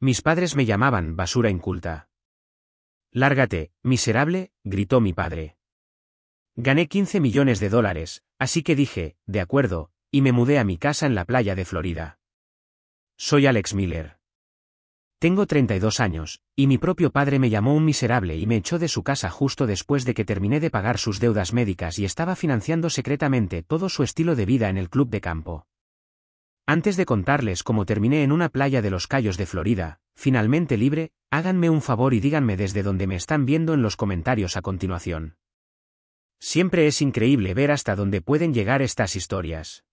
Mis padres me llamaban basura inculta. Lárgate, miserable, gritó mi padre. Gané 15 millones de dólares, así que dije, de acuerdo, y me mudé a mi casa en la playa de Florida. Soy Alex Miller. Tengo 32 años, y mi propio padre me llamó un miserable y me echó de su casa justo después de que terminé de pagar sus deudas médicas y estaba financiando secretamente todo su estilo de vida en el club de campo. Antes de contarles cómo terminé en una playa de los Cayos de Florida, finalmente libre, háganme un favor y díganme desde donde me están viendo en los comentarios a continuación. Siempre es increíble ver hasta dónde pueden llegar estas historias.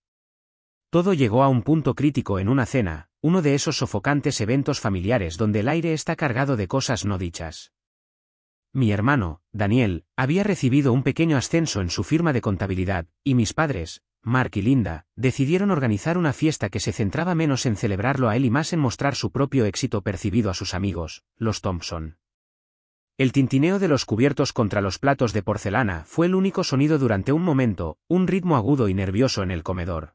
Todo llegó a un punto crítico en una cena, uno de esos sofocantes eventos familiares donde el aire está cargado de cosas no dichas. Mi hermano, Daniel, había recibido un pequeño ascenso en su firma de contabilidad, y mis padres, Mark y Linda, decidieron organizar una fiesta que se centraba menos en celebrarlo a él y más en mostrar su propio éxito percibido a sus amigos, los Thompson. El tintineo de los cubiertos contra los platos de porcelana fue el único sonido durante un momento, un ritmo agudo y nervioso en el comedor.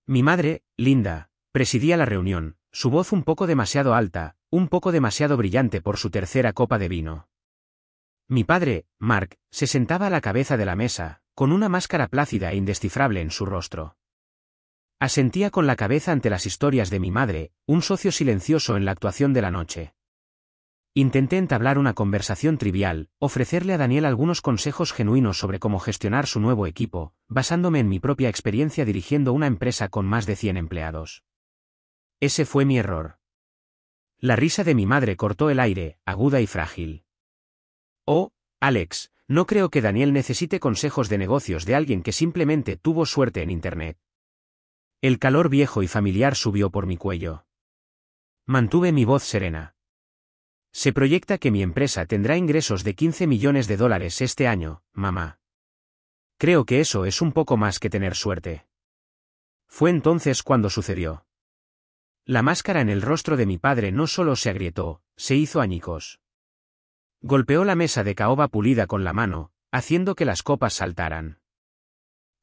Mi madre, Linda, presidía la reunión, su voz un poco demasiado alta, un poco demasiado brillante por su tercera copa de vino. Mi padre, Mark, se sentaba a la cabeza de la mesa, con una máscara plácida e indescifrable en su rostro. Asentía con la cabeza ante las historias de mi madre, un socio silencioso en la actuación de la noche. Intenté entablar una conversación trivial, ofrecerle a Daniel algunos consejos genuinos sobre cómo gestionar su nuevo equipo, basándome en mi propia experiencia dirigiendo una empresa con más de 100 empleados. Ese fue mi error. La risa de mi madre cortó el aire, aguda y frágil. Oh, Alex, no creo que Daniel necesite consejos de negocios de alguien que simplemente tuvo suerte en Internet. El calor viejo y familiar subió por mi cuello. Mantuve mi voz serena. Se proyecta que mi empresa tendrá ingresos de 15 millones de dólares este año, mamá. Creo que eso es un poco más que tener suerte. Fue entonces cuando sucedió. La máscara en el rostro de mi padre no solo se agrietó, se hizo añicos. Golpeó la mesa de caoba pulida con la mano, haciendo que las copas saltaran.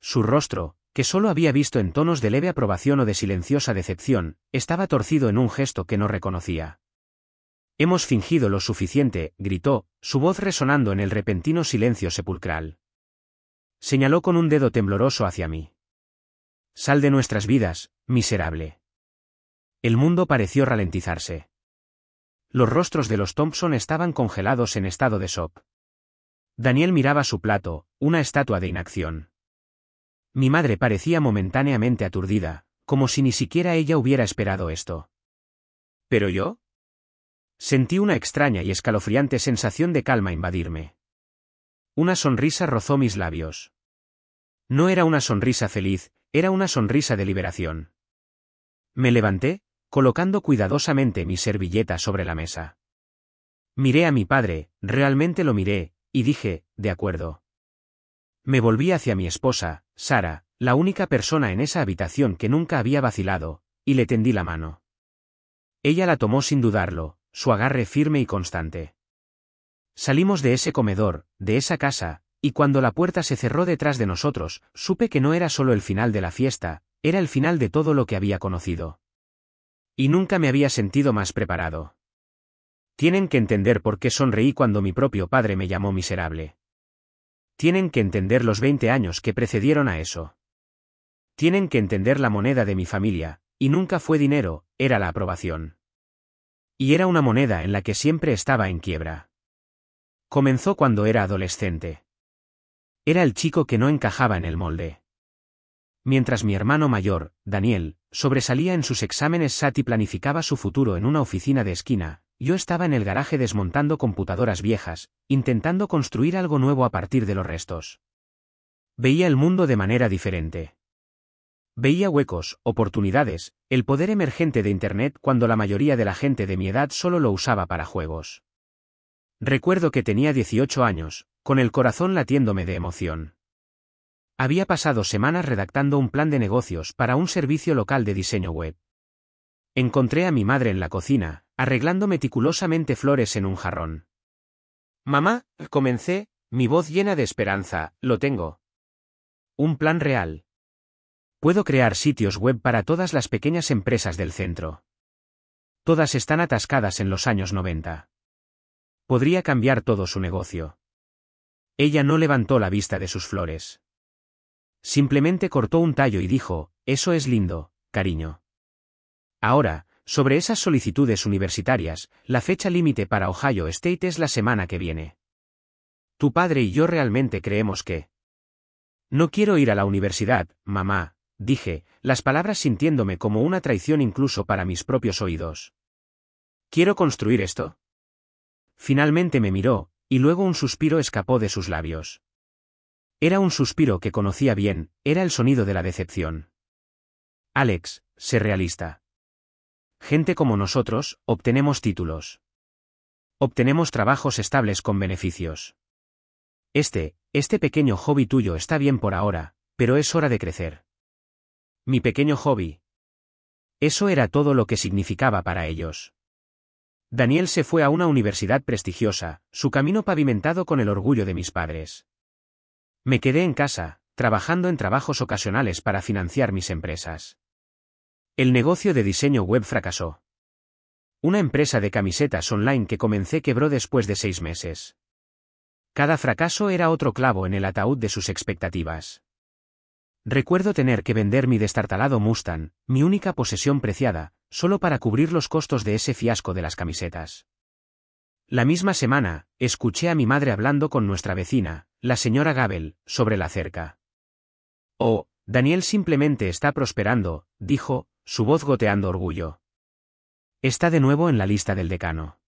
Su rostro, que solo había visto en tonos de leve aprobación o de silenciosa decepción, estaba torcido en un gesto que no reconocía. Hemos fingido lo suficiente, gritó, su voz resonando en el repentino silencio sepulcral. Señaló con un dedo tembloroso hacia mí. Sal de nuestras vidas, miserable. El mundo pareció ralentizarse. Los rostros de los Thompson estaban congelados en estado de shock. Daniel miraba su plato, una estatua de inacción. Mi madre parecía momentáneamente aturdida, como si ni siquiera ella hubiera esperado esto. ¿Pero yo? Sentí una extraña y escalofriante sensación de calma invadirme. Una sonrisa rozó mis labios. No era una sonrisa feliz, era una sonrisa de liberación. Me levanté, colocando cuidadosamente mi servilleta sobre la mesa. Miré a mi padre, realmente lo miré, y dije, de acuerdo. Me volví hacia mi esposa, Sara, la única persona en esa habitación que nunca había vacilado, y le tendí la mano. Ella la tomó sin dudarlo, su agarre firme y constante. Salimos de ese comedor, de esa casa, y cuando la puerta se cerró detrás de nosotros, supe que no era solo el final de la fiesta, era el final de todo lo que había conocido. Y nunca me había sentido más preparado. Tienen que entender por qué sonreí cuando mi propio padre me llamó miserable. Tienen que entender los 20 años que precedieron a eso. Tienen que entender la moneda de mi familia, y nunca fue dinero, era la aprobación. Y era una moneda en la que siempre estaba en quiebra. Comenzó cuando era adolescente. Era el chico que no encajaba en el molde. Mientras mi hermano mayor, Daniel, sobresalía en sus exámenes SAT y planificaba su futuro en una oficina de esquina, yo estaba en el garaje desmontando computadoras viejas, intentando construir algo nuevo a partir de los restos. Veía el mundo de manera diferente. Veía huecos, oportunidades, el poder emergente de Internet cuando la mayoría de la gente de mi edad solo lo usaba para juegos. Recuerdo que tenía 18 años, con el corazón latiéndome de emoción. Había pasado semanas redactando un plan de negocios para un servicio local de diseño web. Encontré a mi madre en la cocina, arreglando meticulosamente flores en un jarrón. Mamá, comencé, mi voz llena de esperanza, lo tengo. Un plan real. Puedo crear sitios web para todas las pequeñas empresas del centro. Todas están atascadas en los años 90. Podría cambiar todo su negocio. Ella no levantó la vista de sus flores. Simplemente cortó un tallo y dijo, eso es lindo, cariño. Ahora, sobre esas solicitudes universitarias, la fecha límite para Ohio State es la semana que viene. Tu padre y yo realmente creemos que... No quiero ir a la universidad, mamá, dije, las palabras sintiéndome como una traición incluso para mis propios oídos. ¿Quiero construir esto? Finalmente me miró, y luego un suspiro escapó de sus labios. Era un suspiro que conocía bien, era el sonido de la decepción. Alex, sé realista. Gente como nosotros, obtenemos títulos. Obtenemos trabajos estables con beneficios. Este pequeño hobby tuyo está bien por ahora, pero es hora de crecer. Mi pequeño hobby. Eso era todo lo que significaba para ellos. Daniel se fue a una universidad prestigiosa, su camino pavimentado con el orgullo de mis padres. Me quedé en casa, trabajando en trabajos ocasionales para financiar mis empresas. El negocio de diseño web fracasó. Una empresa de camisetas online que comencé quebró después de 6 meses. Cada fracaso era otro clavo en el ataúd de sus expectativas. Recuerdo tener que vender mi destartalado Mustang, mi única posesión preciada, solo para cubrir los costos de ese fiasco de las camisetas. La misma semana, escuché a mi madre hablando con nuestra vecina, la señora Gabel, sobre la cerca. Oh, Daniel simplemente está prosperando, dijo, su voz goteando orgullo. Está de nuevo en la lista del decano.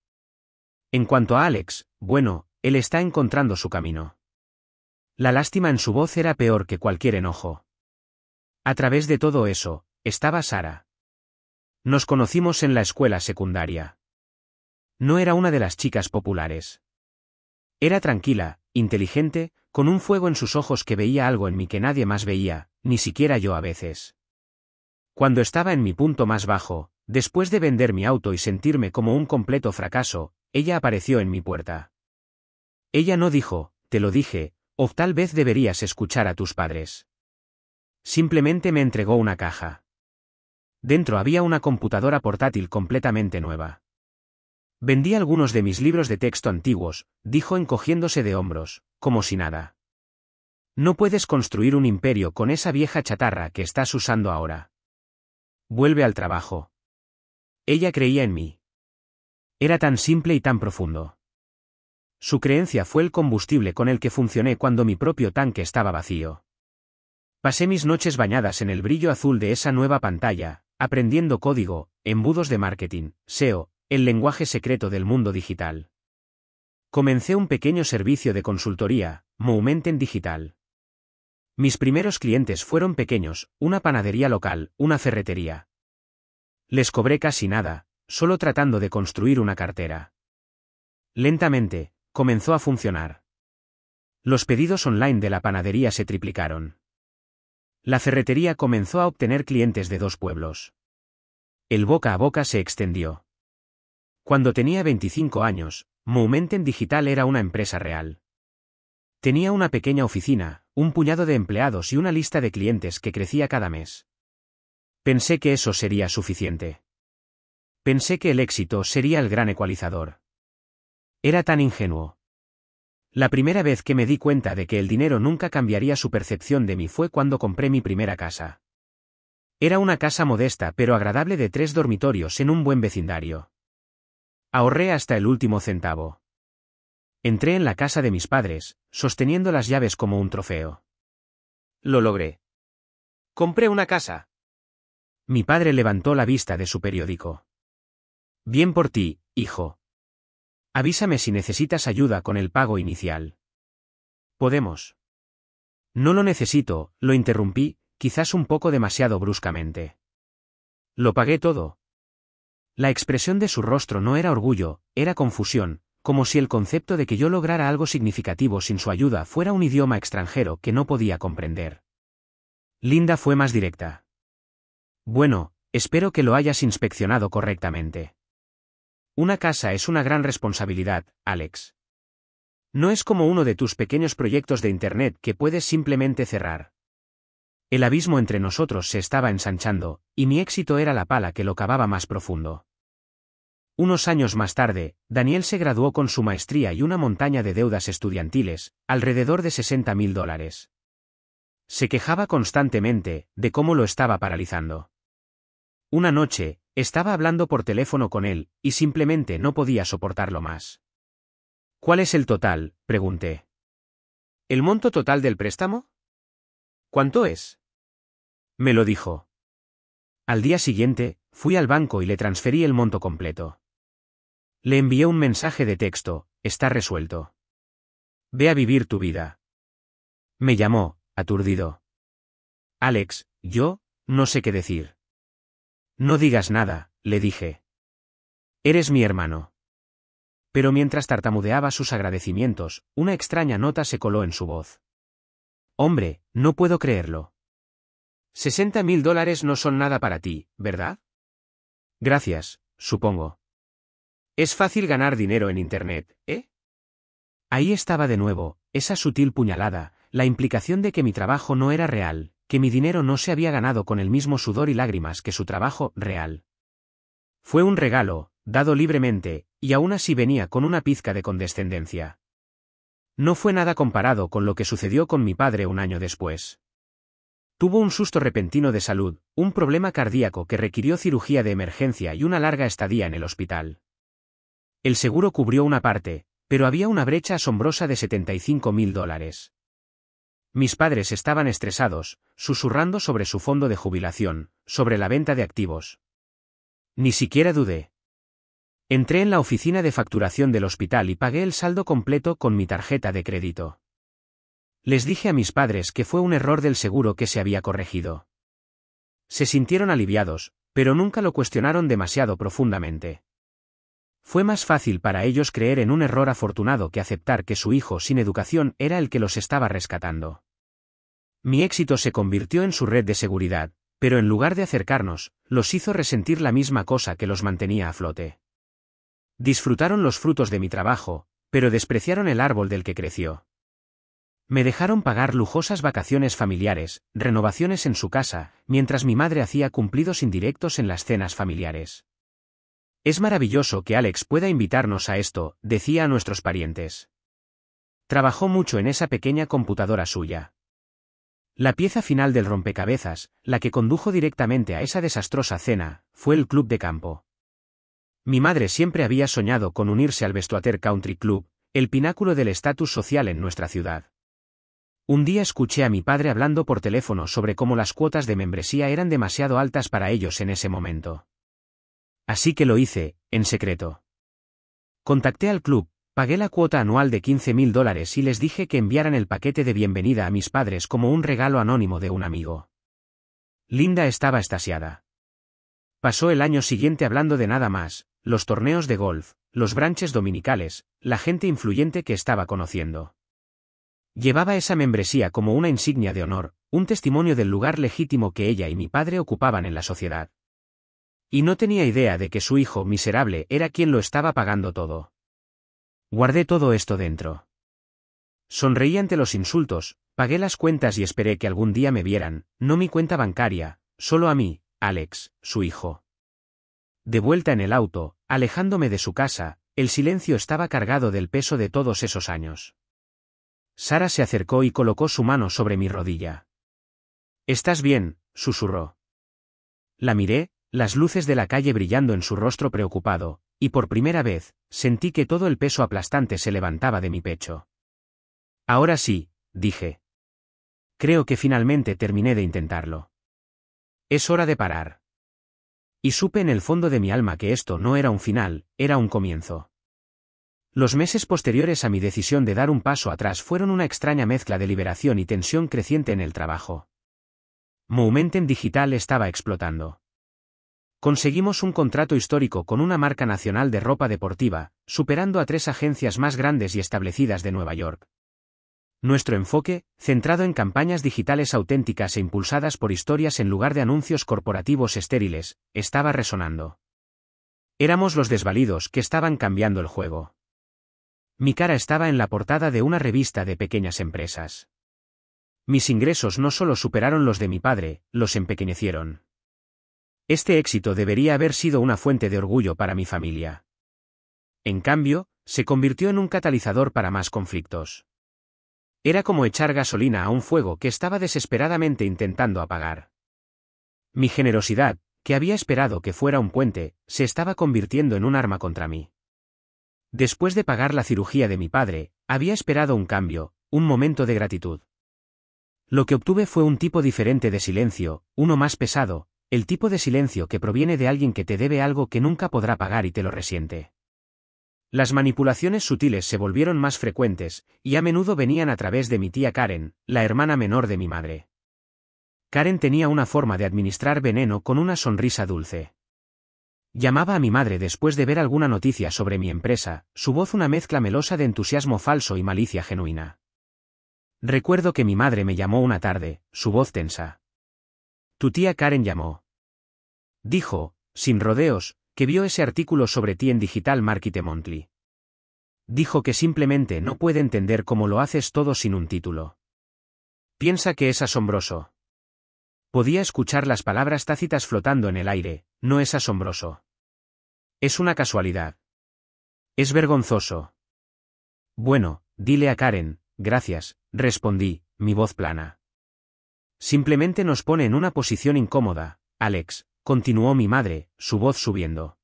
En cuanto a Alex, bueno, él está encontrando su camino. La lástima en su voz era peor que cualquier enojo. A través de todo eso, estaba Sara. Nos conocimos en la escuela secundaria. No era una de las chicas populares. Era tranquila, inteligente, con un fuego en sus ojos que veía algo en mí que nadie más veía, ni siquiera yo a veces. Cuando estaba en mi punto más bajo, después de vender mi auto y sentirme como un completo fracaso, ella apareció en mi puerta. Ella no dijo, te lo dije, o tal vez deberías escuchar a tus padres. Simplemente me entregó una caja. Dentro había una computadora portátil completamente nueva. Vendí algunos de mis libros de texto antiguos, dijo encogiéndose de hombros, como si nada. No puedes construir un imperio con esa vieja chatarra que estás usando ahora. Vuelve al trabajo. Ella creía en mí. Era tan simple y tan profundo. Su creencia fue el combustible con el que funcioné cuando mi propio tanque estaba vacío. Pasé mis noches bañadas en el brillo azul de esa nueva pantalla, aprendiendo código, embudos de marketing, SEO, el lenguaje secreto del mundo digital. Comencé un pequeño servicio de consultoría, Moumenten Digital. Mis primeros clientes fueron pequeños, una panadería local, una ferretería. Les cobré casi nada, solo tratando de construir una cartera. Lentamente, comenzó a funcionar. Los pedidos online de la panadería se triplicaron. La ferretería comenzó a obtener clientes de 2 pueblos. El boca a boca se extendió. Cuando tenía 25 años, Moumenten Digital era una empresa real. Tenía una pequeña oficina, un puñado de empleados y una lista de clientes que crecía cada mes. Pensé que eso sería suficiente. Pensé que el éxito sería el gran ecualizador. Era tan ingenuo. La primera vez que me di cuenta de que el dinero nunca cambiaría su percepción de mí fue cuando compré mi primera casa. Era una casa modesta pero agradable de 3 dormitorios en un buen vecindario. Ahorré hasta el último centavo. Entré en la casa de mis padres, sosteniendo las llaves como un trofeo. Lo logré. Compré una casa. Mi padre levantó la vista de su periódico. Bien por ti, hijo. Avísame si necesitas ayuda con el pago inicial. Podemos. No lo necesito, lo interrumpí, quizás un poco demasiado bruscamente. Lo pagué todo. La expresión de su rostro no era orgullo, era confusión, como si el concepto de que yo lograra algo significativo sin su ayuda fuera un idioma extranjero que no podía comprender. Linda fue más directa. Bueno, espero que lo hayas inspeccionado correctamente. Una casa es una gran responsabilidad, Alex. No es como uno de tus pequeños proyectos de Internet que puedes simplemente cerrar. El abismo entre nosotros se estaba ensanchando, y mi éxito era la pala que lo cavaba más profundo. Unos años más tarde, Daniel se graduó con su maestría y una montaña de deudas estudiantiles, alrededor de $60.000. Se quejaba constantemente de cómo lo estaba paralizando. Una noche, estaba hablando por teléfono con él, y simplemente no podía soportarlo más. ¿Cuál es el total?, pregunté. ¿El monto total del préstamo? ¿Cuánto es? Me lo dijo. Al día siguiente, fui al banco y le transferí el monto completo. Le envié un mensaje de texto: está resuelto. Ve a vivir tu vida. Me llamó, aturdido. Alex, yo, no sé qué decir. No digas nada, le dije. Eres mi hermano. Pero mientras tartamudeaba sus agradecimientos, una extraña nota se coló en su voz. Hombre, no puedo creerlo. $60.000 no son nada para ti, ¿verdad? Gracias, supongo. Es fácil ganar dinero en Internet, ¿eh? Ahí estaba de nuevo, esa sutil puñalada, la implicación de que mi trabajo no era real, que mi dinero no se había ganado con el mismo sudor y lágrimas que su trabajo real. Fue un regalo, dado libremente, y aún así venía con una pizca de condescendencia. No fue nada comparado con lo que sucedió con mi padre un año después. Tuvo un susto repentino de salud, un problema cardíaco que requirió cirugía de emergencia y una larga estadía en el hospital. El seguro cubrió una parte, pero había una brecha asombrosa de $75.000. Mis padres estaban estresados, susurrando sobre su fondo de jubilación, sobre la venta de activos. Ni siquiera dudé. Entré en la oficina de facturación del hospital y pagué el saldo completo con mi tarjeta de crédito. Les dije a mis padres que fue un error del seguro que se había corregido. Se sintieron aliviados, pero nunca lo cuestionaron demasiado profundamente. Fue más fácil para ellos creer en un error afortunado que aceptar que su hijo sin educación era el que los estaba rescatando. Mi éxito se convirtió en su red de seguridad, pero en lugar de acercarnos, los hizo resentir la misma cosa que los mantenía a flote. Disfrutaron los frutos de mi trabajo, pero despreciaron el árbol del que creció. Me dejaron pagar lujosas vacaciones familiares, renovaciones en su casa, mientras mi madre hacía cumplidos indirectos en las cenas familiares. Es maravilloso que Alex pueda invitarnos a esto, decía a nuestros parientes. Trabajó mucho en esa pequeña computadora suya. La pieza final del rompecabezas, la que condujo directamente a esa desastrosa cena, fue el club de campo. Mi madre siempre había soñado con unirse al Vestuater Country Club, el pináculo del estatus social en nuestra ciudad. Un día escuché a mi padre hablando por teléfono sobre cómo las cuotas de membresía eran demasiado altas para ellos en ese momento. Así que lo hice, en secreto. Contacté al club, pagué la cuota anual de $15.000 y les dije que enviaran el paquete de bienvenida a mis padres como un regalo anónimo de un amigo. Linda estaba extasiada. Pasó el año siguiente hablando de nada más, los torneos de golf, los brunches dominicales, la gente influyente que estaba conociendo. Llevaba esa membresía como una insignia de honor, un testimonio del lugar legítimo que ella y mi padre ocupaban en la sociedad. Y no tenía idea de que su hijo miserable era quien lo estaba pagando todo. Guardé todo esto dentro. Sonreí ante los insultos, pagué las cuentas y esperé que algún día me vieran, no mi cuenta bancaria, solo a mí, Alex, su hijo. De vuelta en el auto, alejándome de su casa, el silencio estaba cargado del peso de todos esos años. Sara se acercó y colocó su mano sobre mi rodilla. «¿Estás bien?», susurró. La miré, las luces de la calle brillando en su rostro preocupado, y por primera vez, sentí que todo el peso aplastante se levantaba de mi pecho. Ahora sí, dije. Creo que finalmente terminé de intentarlo. Es hora de parar. Y supe en el fondo de mi alma que esto no era un final, era un comienzo. Los meses posteriores a mi decisión de dar un paso atrás fueron una extraña mezcla de liberación y tensión creciente en el trabajo. Momentum Digital estaba explotando. Conseguimos un contrato histórico con una marca nacional de ropa deportiva, superando a 3 agencias más grandes y establecidas de Nueva York. Nuestro enfoque, centrado en campañas digitales auténticas e impulsadas por historias en lugar de anuncios corporativos estériles, estaba resonando. Éramos los desvalidos que estaban cambiando el juego. Mi cara estaba en la portada de una revista de pequeñas empresas. Mis ingresos no solo superaron los de mi padre, los empequeñecieron. Este éxito debería haber sido una fuente de orgullo para mi familia. En cambio, se convirtió en un catalizador para más conflictos. Era como echar gasolina a un fuego que estaba desesperadamente intentando apagar. Mi generosidad, que había esperado que fuera un puente, se estaba convirtiendo en un arma contra mí. Después de pagar la cirugía de mi padre, había esperado un cambio, un momento de gratitud. Lo que obtuve fue un tipo diferente de silencio, uno más pesado, el tipo de silencio que proviene de alguien que te debe algo que nunca podrá pagar y te lo resiente. Las manipulaciones sutiles se volvieron más frecuentes, y a menudo venían a través de mi tía Karen, la hermana menor de mi madre. Karen tenía una forma de administrar veneno con una sonrisa dulce. Llamaba a mi madre después de ver alguna noticia sobre mi empresa, su voz una mezcla melosa de entusiasmo falso y malicia genuina. Recuerdo que mi madre me llamó una tarde, su voz tensa. Tu tía Karen llamó. Dijo, sin rodeos, que vio ese artículo sobre ti en Digital Marketing Monthly. Dijo que simplemente no puede entender cómo lo haces todo sin un título. Piensa que es asombroso. Podía escuchar las palabras tácitas flotando en el aire, no es asombroso. Es una casualidad. Es vergonzoso. Bueno, dile a Karen, gracias, respondí, mi voz plana. Simplemente nos pone en una posición incómoda, Alex, continuó mi madre, su voz subiendo.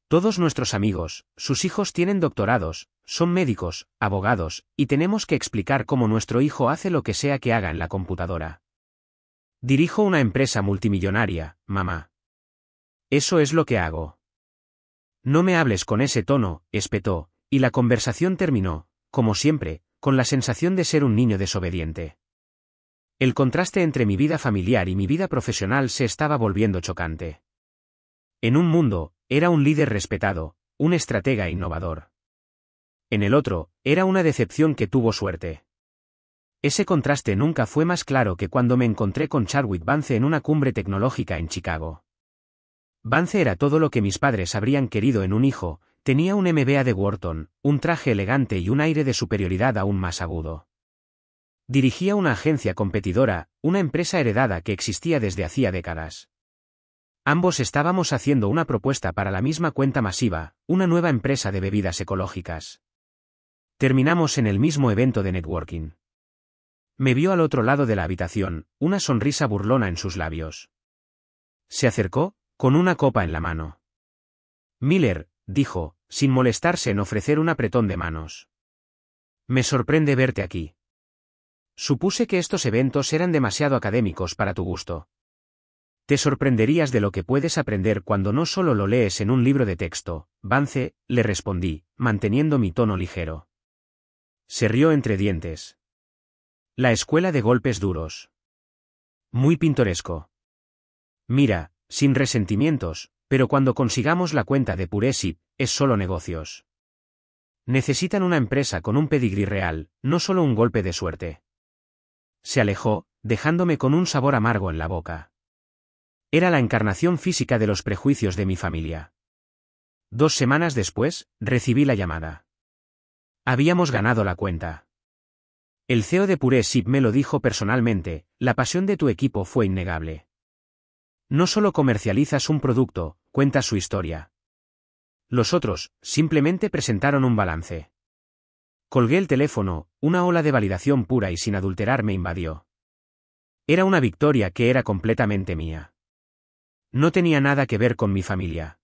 Todos nuestros amigos, sus hijos tienen doctorados, son médicos, abogados, y tenemos que explicar cómo nuestro hijo hace lo que sea que haga en la computadora. Dirijo una empresa multimillonaria, mamá. Eso es lo que hago. No me hables con ese tono, espetó, y la conversación terminó, como siempre, con la sensación de ser un niño desobediente. El contraste entre mi vida familiar y mi vida profesional se estaba volviendo chocante. En un mundo, era un líder respetado, un estratega innovador. En el otro, era una decepción que tuvo suerte. Ese contraste nunca fue más claro que cuando me encontré con Chadwick Vance en una cumbre tecnológica en Chicago. Vance era todo lo que mis padres habrían querido en un hijo, tenía un MBA de Wharton, un traje elegante y un aire de superioridad aún más agudo. Dirigía una agencia competidora, una empresa heredada que existía desde hacía décadas. Ambos estábamos haciendo una propuesta para la misma cuenta masiva, una nueva empresa de bebidas ecológicas. Terminamos en el mismo evento de networking. Me vio al otro lado de la habitación, una sonrisa burlona en sus labios. Se acercó, con una copa en la mano. Miller, dijo, sin molestarse en ofrecer un apretón de manos. Me sorprende verte aquí. Supuse que estos eventos eran demasiado académicos para tu gusto. Te sorprenderías de lo que puedes aprender cuando no solo lo lees en un libro de texto, Vance, le respondí, manteniendo mi tono ligero. Se rió entre dientes. La escuela de golpes duros. Muy pintoresco. Mira, sin resentimientos, pero cuando consigamos la cuenta de Puresi, es solo negocios. Necesitan una empresa con un pedigrí real, no solo un golpe de suerte. Se alejó, dejándome con un sabor amargo en la boca. Era la encarnación física de los prejuicios de mi familia. 2 semanas después, recibí la llamada. Habíamos ganado la cuenta. El CEO de Puresi me lo dijo personalmente, la pasión de tu equipo fue innegable. No solo comercializas un producto, cuentas su historia. Los otros, simplemente presentaron un balance. Colgué el teléfono, una ola de validación pura y sin adulterar me invadió. Era una victoria que era completamente mía. No tenía nada que ver con mi familia.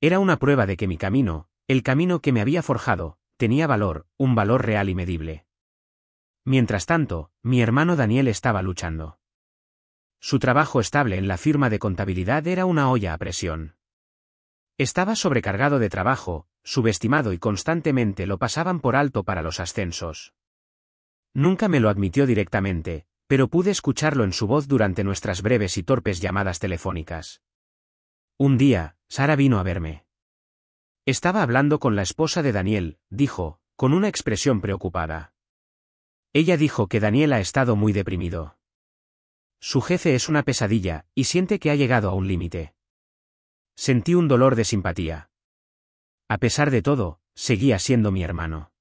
Era una prueba de que mi camino, el camino que me había forjado, tenía valor, un valor real y medible. Mientras tanto, mi hermano Daniel estaba luchando. Su trabajo estable en la firma de contabilidad era una olla a presión. Estaba sobrecargado de trabajo, subestimado y constantemente lo pasaban por alto para los ascensos. Nunca me lo admitió directamente, pero pude escucharlo en su voz durante nuestras breves y torpes llamadas telefónicas. Un día, Sara vino a verme. Estaba hablando con la esposa de Daniel, dijo, con una expresión preocupada. Ella dijo que Daniel ha estado muy deprimido. Su jefe es una pesadilla, y siente que ha llegado a un límite. Sentí un dolor de simpatía. A pesar de todo, seguía siendo mi hermano.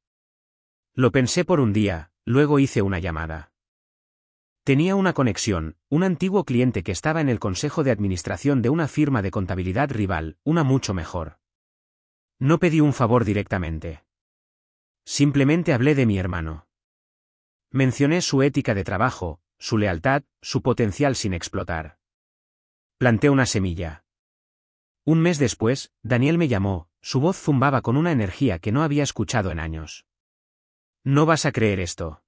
Lo pensé por un día, luego hice una llamada. Tenía una conexión, un antiguo cliente que estaba en el consejo de administración de una firma de contabilidad rival, una mucho mejor. No pedí un favor directamente. Simplemente hablé de mi hermano. Mencioné su ética de trabajo, su lealtad, su potencial sin explotar. Planté una semilla. Un mes después, Daniel me llamó, su voz zumbaba con una energía que no había escuchado en años. No vas a creer esto.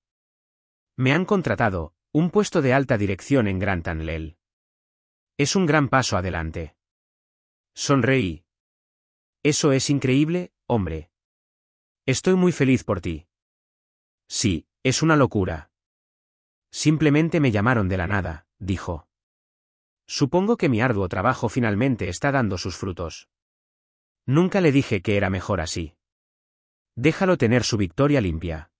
Me han contratado, un puesto de alta dirección en Grand Tanlel. Es un gran paso adelante. Sonreí. Eso es increíble, hombre. Estoy muy feliz por ti. Sí, es una locura. Simplemente me llamaron de la nada, dijo. Supongo que mi arduo trabajo finalmente está dando sus frutos. Nunca le dije que era mejor así. Déjalo tener su victoria limpia.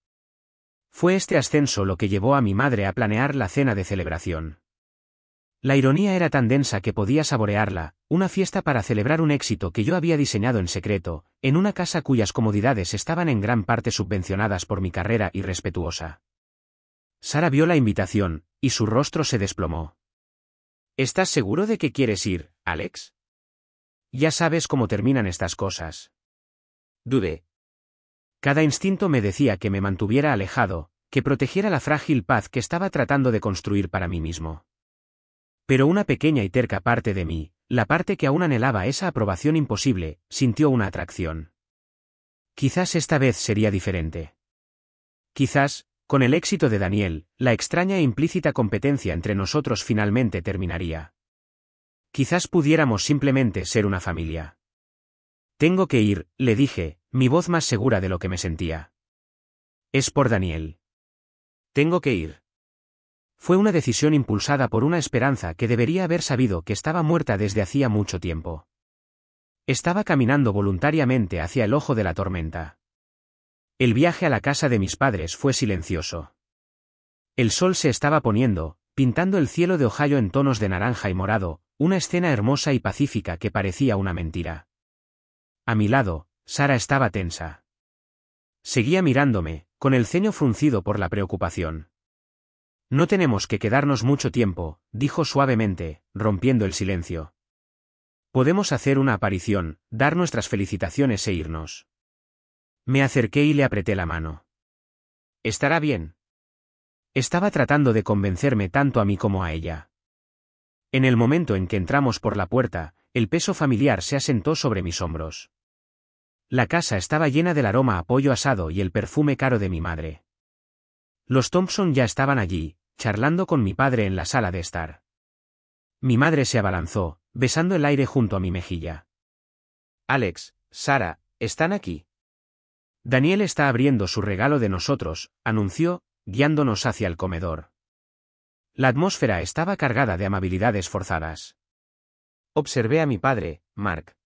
Fue este ascenso lo que llevó a mi madre a planear la cena de celebración. La ironía era tan densa que podía saborearla, una fiesta para celebrar un éxito que yo había diseñado en secreto, en una casa cuyas comodidades estaban en gran parte subvencionadas por mi carrera irrespetuosa. Sara vio la invitación, y su rostro se desplomó. ¿Estás seguro de que quieres ir, Alex? Ya sabes cómo terminan estas cosas. Dudé. Cada instinto me decía que me mantuviera alejado, que protegiera la frágil paz que estaba tratando de construir para mí mismo. Pero una pequeña y terca parte de mí, la parte que aún anhelaba esa aprobación imposible, sintió una atracción. Quizás esta vez sería diferente. Quizás, con el éxito de Daniel, la extraña e implícita competencia entre nosotros finalmente terminaría. Quizás pudiéramos simplemente ser una familia. Tengo que ir, le dije, mi voz más segura de lo que me sentía. Es por Daniel. Tengo que ir. Fue una decisión impulsada por una esperanza que debería haber sabido que estaba muerta desde hacía mucho tiempo. Estaba caminando voluntariamente hacia el ojo de la tormenta. El viaje a la casa de mis padres fue silencioso. El sol se estaba poniendo, pintando el cielo de Ohio en tonos de naranja y morado, una escena hermosa y pacífica que parecía una mentira. A mi lado, Sara estaba tensa. Seguía mirándome, con el ceño fruncido por la preocupación. No tenemos que quedarnos mucho tiempo, dijo suavemente, rompiendo el silencio. Podemos hacer una aparición, dar nuestras felicitaciones e irnos. Me acerqué y le apreté la mano. ¿Estará bien? Estaba tratando de convencerme tanto a mí como a ella. En el momento en que entramos por la puerta, el peso familiar se asentó sobre mis hombros. La casa estaba llena del aroma a pollo asado y el perfume caro de mi madre. Los Thompson ya estaban allí, charlando con mi padre en la sala de estar. Mi madre se abalanzó, besando el aire junto a mi mejilla. Alex, Sara, ¿están aquí? Daniel está abriendo su regalo de nosotros, anunció, guiándonos hacia el comedor. La atmósfera estaba cargada de amabilidades forzadas. Observé a mi padre, Mark.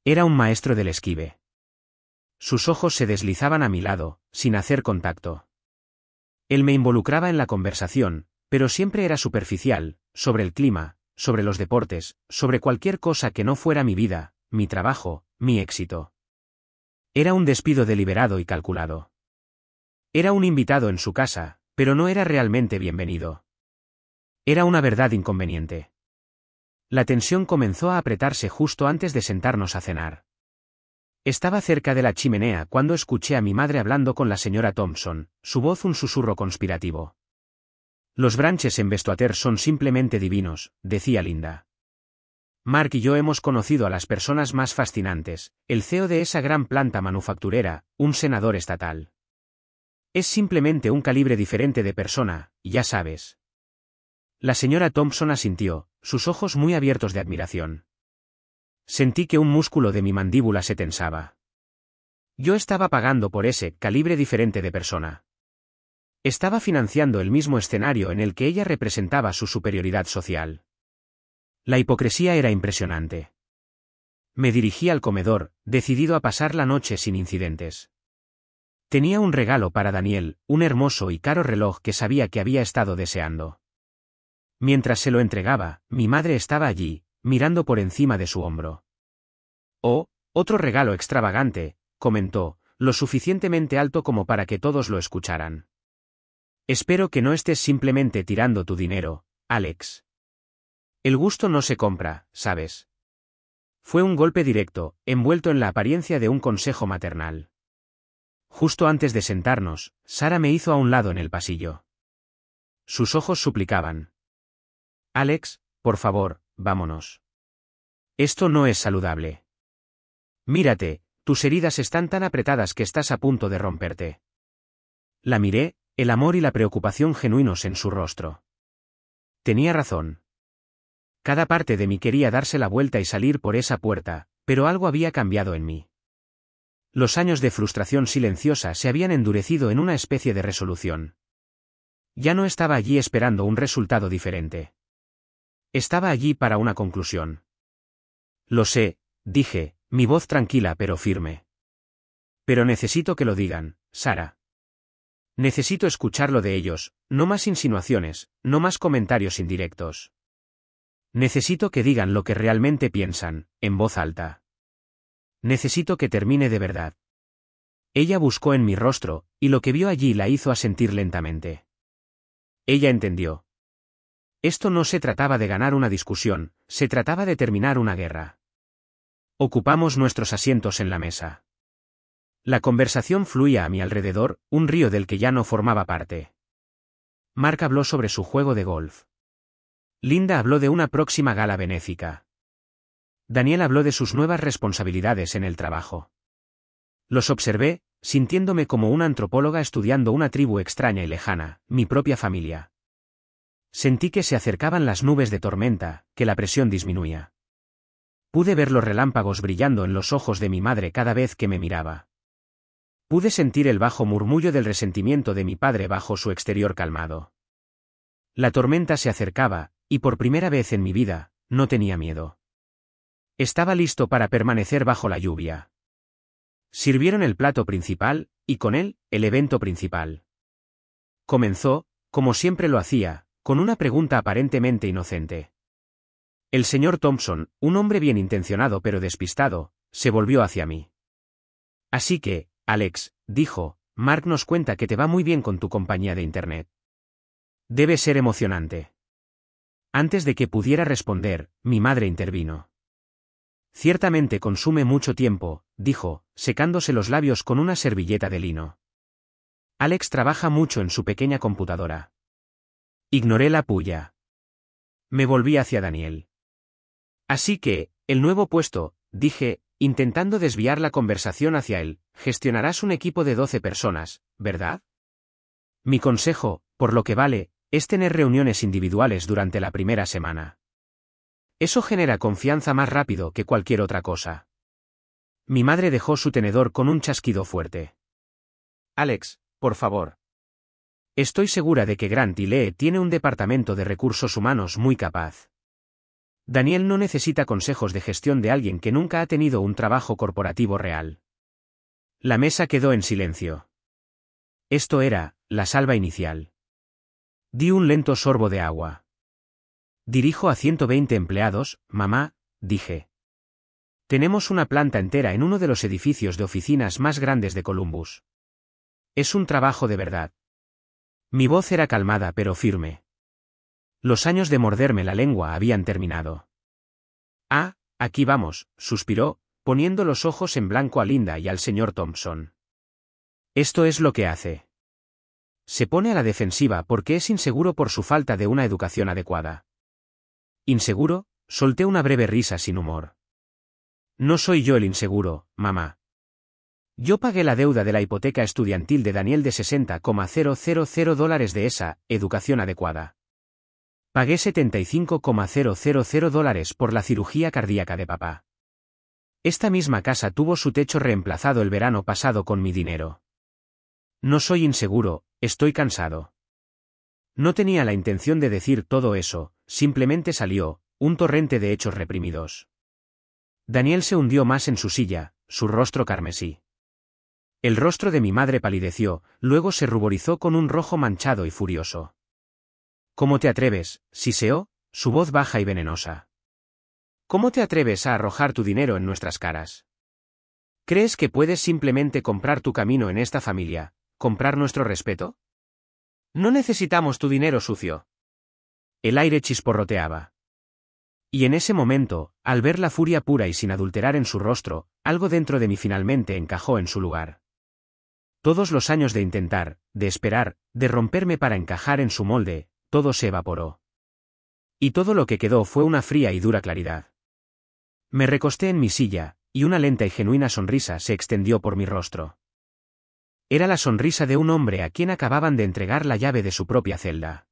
Era un maestro del esquive. Sus ojos se deslizaban a mi lado, sin hacer contacto. Él me involucraba en la conversación, pero siempre era superficial, sobre el clima, sobre los deportes, sobre cualquier cosa que no fuera mi vida, mi trabajo, mi éxito. Era un despido deliberado y calculado. Era un invitado en su casa, pero no era realmente bienvenido. Era una verdad inconveniente. La tensión comenzó a apretarse justo antes de sentarnos a cenar. Estaba cerca de la chimenea cuando escuché a mi madre hablando con la señora Thompson, su voz un susurro conspirativo. Los branches en Vestuater son simplemente divinos, decía Linda. Mark y yo hemos conocido a las personas más fascinantes, el CEO de esa gran planta manufacturera, un senador estatal. Es simplemente un calibre diferente de persona, ya sabes. La señora Thompson asintió, sus ojos muy abiertos de admiración. Sentí que un músculo de mi mandíbula se tensaba. Yo estaba pagando por ese calibre diferente de persona. Estaba financiando el mismo escenario en el que ella representaba su superioridad social. La hipocresía era impresionante. Me dirigí al comedor, decidido a pasar la noche sin incidentes. Tenía un regalo para Daniel, un hermoso y caro reloj que sabía que había estado deseando. Mientras se lo entregaba, mi madre estaba allí, mirando por encima de su hombro. Oh, otro regalo extravagante, comentó, lo suficientemente alto como para que todos lo escucharan. Espero que no estés simplemente tirando tu dinero, Alex. El gusto no se compra, ¿sabes? Fue un golpe directo, envuelto en la apariencia de un consejo maternal. Justo antes de sentarnos, Sara me hizo a un lado en el pasillo. Sus ojos suplicaban. Alex, por favor, vámonos. Esto no es saludable. Mírate, tus heridas están tan apretadas que estás a punto de romperte. La miré, el amor y la preocupación genuinos en su rostro. Tenía razón. Cada parte de mí quería darse la vuelta y salir por esa puerta, pero algo había cambiado en mí. Los años de frustración silenciosa se habían endurecido en una especie de resolución. Ya no estaba allí esperando un resultado diferente. Estaba allí para una conclusión. Lo sé, dije, mi voz tranquila pero firme. Pero necesito que lo digan, Sara. Necesito escucharlo de ellos, no más insinuaciones, no más comentarios indirectos. Necesito que digan lo que realmente piensan, en voz alta. Necesito que termine de verdad. Ella buscó en mi rostro, y lo que vio allí la hizo asentir lentamente. Ella entendió. Esto no se trataba de ganar una discusión, se trataba de terminar una guerra. Ocupamos nuestros asientos en la mesa. La conversación fluía a mi alrededor, un río del que ya no formaba parte. Mark habló sobre su juego de golf. Linda habló de una próxima gala benéfica. Daniel habló de sus nuevas responsabilidades en el trabajo. Los observé, sintiéndome como una antropóloga estudiando una tribu extraña y lejana, mi propia familia. Sentí que se acercaban las nubes de tormenta, que la presión disminuía. Pude ver los relámpagos brillando en los ojos de mi madre cada vez que me miraba. Pude sentir el bajo murmullo del resentimiento de mi padre bajo su exterior calmado. La tormenta se acercaba, y por primera vez en mi vida, no tenía miedo. Estaba listo para permanecer bajo la lluvia. Sirvieron el plato principal, y con él, el evento principal. Comenzó, como siempre lo hacía, con una pregunta aparentemente inocente. El señor Thompson, un hombre bien intencionado pero despistado, se volvió hacia mí. Así que, Alex, dijo, Mark nos cuenta que te va muy bien con tu compañía de Internet. Debe ser emocionante. Antes de que pudiera responder, mi madre intervino. Ciertamente consume mucho tiempo, dijo, secándose los labios con una servilleta de lino. Alex trabaja mucho en su pequeña computadora. Ignoré la puya. Me volví hacia Daniel. Así que, el nuevo puesto, dije, intentando desviar la conversación hacia él, gestionarás un equipo de 12 personas, ¿verdad? Mi consejo, por lo que vale, es tener reuniones individuales durante la primera semana. Eso genera confianza más rápido que cualquier otra cosa. Mi madre dejó su tenedor con un chasquido fuerte. Alex, por favor. Estoy segura de que Grant y Lee tiene un departamento de recursos humanos muy capaz. Daniel no necesita consejos de gestión de alguien que nunca ha tenido un trabajo corporativo real. La mesa quedó en silencio. Esto era, la salva inicial. Di un lento sorbo de agua. Dirijo a 120 empleados, mamá, dije. Tenemos una planta entera en uno de los edificios de oficinas más grandes de Columbus. Es un trabajo de verdad. Mi voz era calmada pero firme. Los años de morderme la lengua habían terminado. Ah, aquí vamos, suspiró, poniendo los ojos en blanco a Linda y al señor Thompson. Esto es lo que hace. Se pone a la defensiva porque es inseguro por su falta de una educación adecuada. ¿Inseguro? Solté una breve risa sin humor. No soy yo el inseguro, mamá. Yo pagué la deuda de la hipoteca estudiantil de Daniel de $60,000 de esa educación adecuada. Pagué $75,000 por la cirugía cardíaca de papá. Esta misma casa tuvo su techo reemplazado el verano pasado con mi dinero. No soy inseguro, estoy cansado. No tenía la intención de decir todo eso, simplemente salió, un torrente de hechos reprimidos. Daniel se hundió más en su silla, su rostro carmesí. El rostro de mi madre palideció, luego se ruborizó con un rojo manchado y furioso. ¿Cómo te atreves?, siseó, su voz baja y venenosa. ¿Cómo te atreves a arrojar tu dinero en nuestras caras? ¿Crees que puedes simplemente comprar tu camino en esta familia, comprar nuestro respeto? No necesitamos tu dinero sucio. El aire chisporroteaba. Y en ese momento, al ver la furia pura y sin adulterar en su rostro, algo dentro de mí finalmente encajó en su lugar. Todos los años de intentar, de esperar, de romperme para encajar en su molde, todo se evaporó. Y todo lo que quedó fue una fría y dura claridad. Me recosté en mi silla, y una lenta y genuina sonrisa se extendió por mi rostro. Era la sonrisa de un hombre a quien acababan de entregar la llave de su propia celda.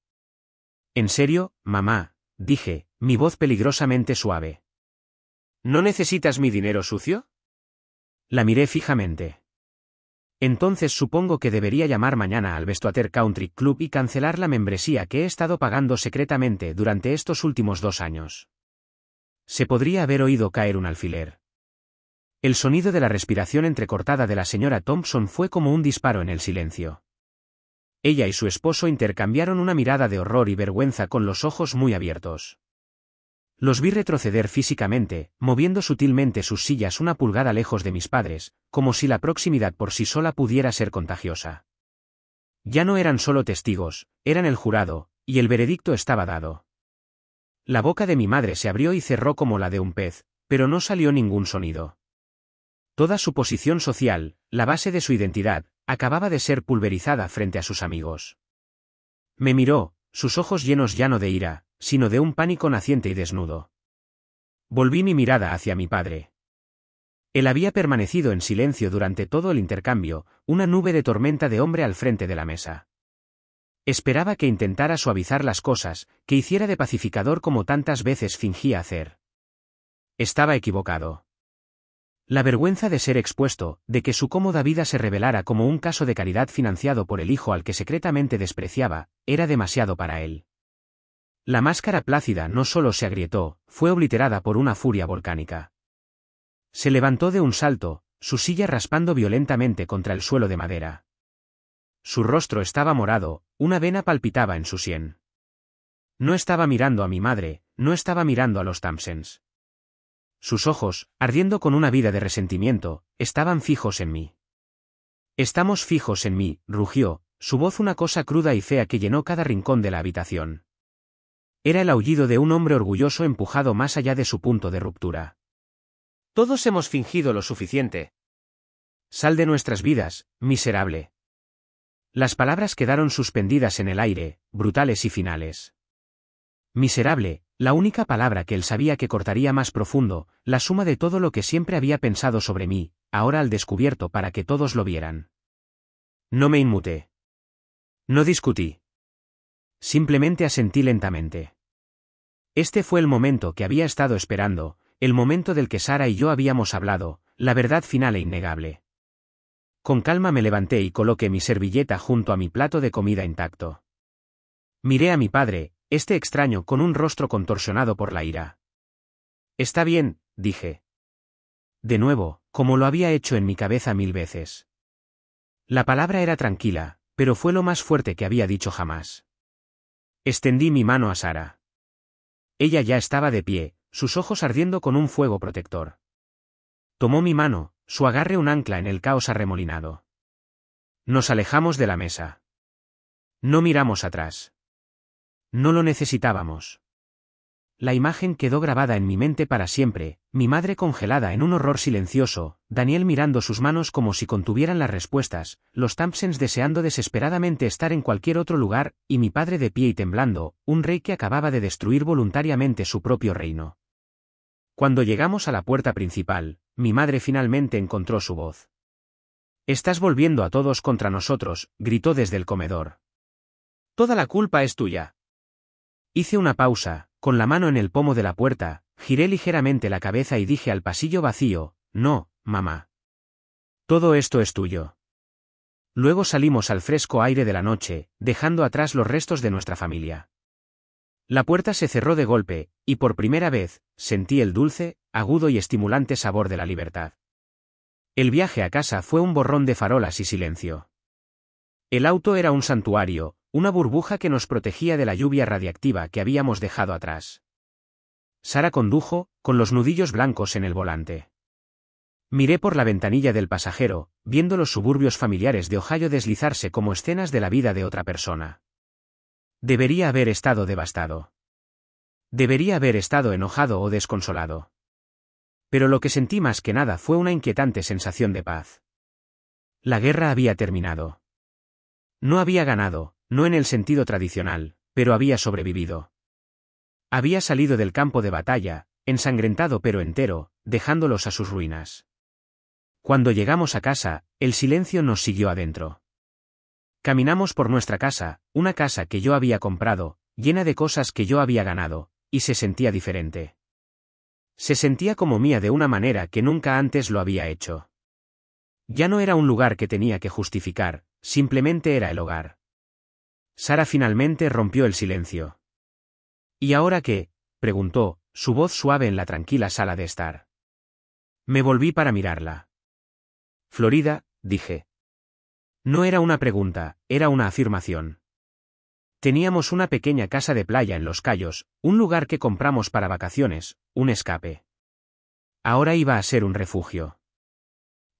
«¿En serio, mamá?», dije, mi voz peligrosamente suave. «¿No necesitas mi dinero sucio?». La miré fijamente. «Entonces supongo que debería llamar mañana al Westwater Country Club y cancelar la membresía que he estado pagando secretamente durante estos últimos 2 años». Se podría haber oído caer un alfiler. El sonido de la respiración entrecortada de la señora Thompson fue como un disparo en el silencio. Ella y su esposo intercambiaron una mirada de horror y vergüenza con los ojos muy abiertos. Los vi retroceder físicamente, moviendo sutilmente sus sillas una pulgada lejos de mis padres, como si la proximidad por sí sola pudiera ser contagiosa. Ya no eran solo testigos, eran el jurado, y el veredicto estaba dado. La boca de mi madre se abrió y cerró como la de un pez, pero no salió ningún sonido. Toda su posición social, la base de su identidad, acababa de ser pulverizada frente a sus amigos. Me miró, sus ojos llenos ya no de ira, sino de un pánico naciente y desnudo. Volví mi mirada hacia mi padre. Él había permanecido en silencio durante todo el intercambio, una nube de tormenta de hombre al frente de la mesa. Esperaba que intentara suavizar las cosas, que hiciera de pacificador como tantas veces fingía hacer. Estaba equivocado. La vergüenza de ser expuesto, de que su cómoda vida se revelara como un caso de caridad financiado por el hijo al que secretamente despreciaba, era demasiado para él. La máscara plácida no solo se agrietó, fue obliterada por una furia volcánica. Se levantó de un salto, su silla raspando violentamente contra el suelo de madera. Su rostro estaba morado, una vena palpitaba en su sien. No estaba mirando a mi madre, no estaba mirando a los Thompsons. Sus ojos, ardiendo con una vida de resentimiento, estaban fijos en mí. «Estamos fijos en mí», rugió, su voz una cosa cruda y fea que llenó cada rincón de la habitación. Era el aullido de un hombre orgulloso empujado más allá de su punto de ruptura. «Todos hemos fingido lo suficiente. Sal de nuestras vidas, miserable». Las palabras quedaron suspendidas en el aire, brutales y finales. Miserable, la única palabra que él sabía que cortaría más profundo, la suma de todo lo que siempre había pensado sobre mí, ahora al descubierto para que todos lo vieran. No me inmuté. No discutí. Simplemente asentí lentamente. Este fue el momento que había estado esperando, el momento del que Sara y yo habíamos hablado, la verdad final e innegable. Con calma me levanté y coloqué mi servilleta junto a mi plato de comida intacto. Miré a mi padre, este extraño con un rostro contorsionado por la ira. «Está bien», dije. De nuevo, como lo había hecho en mi cabeza 1000 veces. La palabra era tranquila, pero fue lo más fuerte que había dicho jamás. Extendí mi mano a Sara. Ella ya estaba de pie, sus ojos ardiendo con un fuego protector. Tomó mi mano, su agarre un ancla en el caos arremolinado. Nos alejamos de la mesa. No miramos atrás. No lo necesitábamos. La imagen quedó grabada en mi mente para siempre, mi madre congelada en un horror silencioso, Daniel mirando sus manos como si contuvieran las respuestas, los Thompsons deseando desesperadamente estar en cualquier otro lugar, y mi padre de pie y temblando, un rey que acababa de destruir voluntariamente su propio reino. Cuando llegamos a la puerta principal, mi madre finalmente encontró su voz. «Estás volviendo a todos contra nosotros», gritó desde el comedor. «Toda la culpa es tuya». Hice una pausa, con la mano en el pomo de la puerta, giré ligeramente la cabeza y dije al pasillo vacío, «No, mamá. Todo esto es tuyo». Luego salimos al fresco aire de la noche, dejando atrás los restos de nuestra familia. La puerta se cerró de golpe, y por primera vez, sentí el dulce, agudo y estimulante sabor de la libertad. El viaje a casa fue un borrón de farolas y silencio. El auto era un santuario, una burbuja que nos protegía de la lluvia radiactiva que habíamos dejado atrás. Sara condujo, con los nudillos blancos en el volante. Miré por la ventanilla del pasajero, viendo los suburbios familiares de Ohio deslizarse como escenas de la vida de otra persona. Debería haber estado devastado. Debería haber estado enojado o desconsolado. Pero lo que sentí más que nada fue una inquietante sensación de paz. La guerra había terminado. No había ganado, no en el sentido tradicional, pero había sobrevivido. Había salido del campo de batalla, ensangrentado pero entero, dejándolos a sus ruinas. Cuando llegamos a casa, el silencio nos siguió adentro. Caminamos por nuestra casa, una casa que yo había comprado, llena de cosas que yo había ganado, y se sentía diferente. Se sentía como mía de una manera que nunca antes lo había hecho. Ya no era un lugar que tenía que justificar, simplemente era el hogar. Sara finalmente rompió el silencio. ¿Y ahora qué?, preguntó, su voz suave en la tranquila sala de estar. Me volví para mirarla. Florida, dije. No era una pregunta, era una afirmación. Teníamos una pequeña casa de playa en Los Cayos, un lugar que compramos para vacaciones, un escape. Ahora iba a ser un refugio.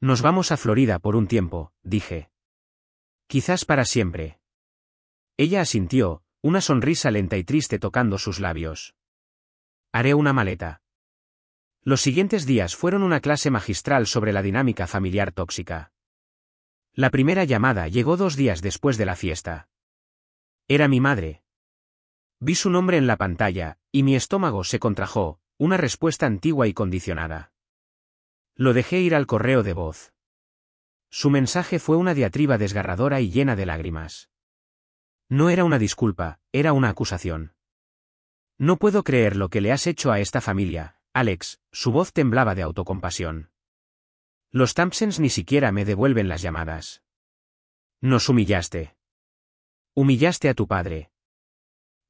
Nos vamos a Florida por un tiempo, dije. Quizás para siempre. Ella asintió, una sonrisa lenta y triste tocando sus labios. Haré una maleta. Los siguientes días fueron una clase magistral sobre la dinámica familiar tóxica. La primera llamada llegó 2 días después de la fiesta. Era mi madre. Vi su nombre en la pantalla, y mi estómago se contrajo, una respuesta antigua y condicionada. Lo dejé ir al correo de voz. Su mensaje fue una diatriba desgarradora y llena de lágrimas. No era una disculpa, era una acusación. No puedo creer lo que le has hecho a esta familia, Alex, su voz temblaba de autocompasión. Los Thompsons ni siquiera me devuelven las llamadas. Nos humillaste. Humillaste a tu padre.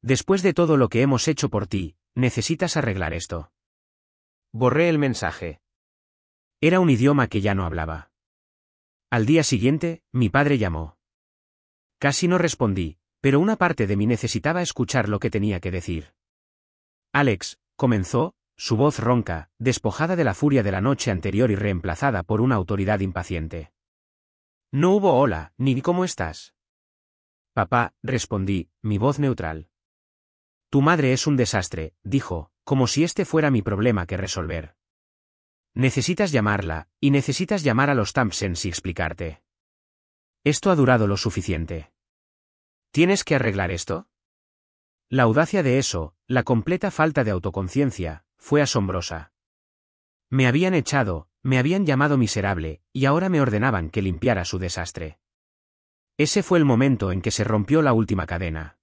Después de todo lo que hemos hecho por ti, necesitas arreglar esto. Borré el mensaje. Era un idioma que ya no hablaba. Al día siguiente, mi padre llamó. Casi no respondí, pero una parte de mí necesitaba escuchar lo que tenía que decir. Alex, comenzó, su voz ronca, despojada de la furia de la noche anterior y reemplazada por una autoridad impaciente. No hubo hola, ni ¿cómo estás? Papá, respondí, mi voz neutral. Tu madre es un desastre, dijo, como si este fuera mi problema que resolver. Necesitas llamarla, y necesitas llamar a los Thompsons y explicarte. Esto ha durado lo suficiente. ¿Tienes que arreglar esto? La audacia de eso, la completa falta de autoconciencia, fue asombrosa. Me habían echado, me habían llamado miserable, y ahora me ordenaban que limpiara su desastre. Ese fue el momento en que se rompió la última cadena.